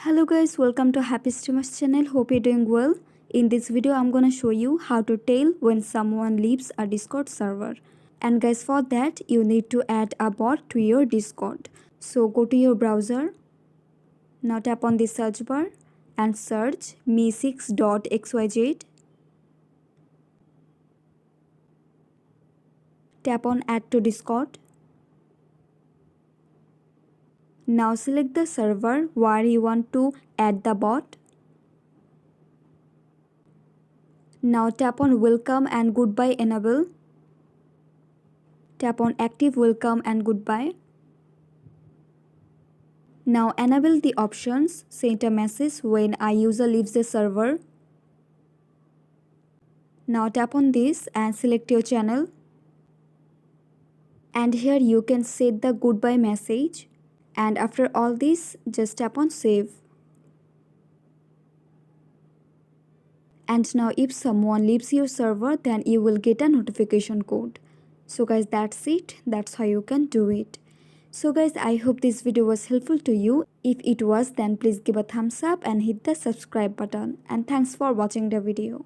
Hello guys, welcome to Happy Streamers channel. Hope you're doing well. In this video, I'm gonna show you how to tell when someone leaves a Discord server. And guys, for that, you need to add a bot to your Discord. So go to your browser. Now tap on the search bar and search me6.xyz. Tap on add to Discord. Now select the server where you want to add the bot. Now tap on welcome and goodbye enable. Tap on active welcome and goodbye. Now enable the options send a message when a user leaves the server. Now tap on this and select your channel. And here you can set the goodbye message. And after all this, just tap on save. And now if someone leaves your server, then you will get a notification code. So guys, that's it. That's how you can do it. So guys, I hope this video was helpful to you. If it was, then please give a thumbs up and hit the subscribe button. And thanks for watching the video.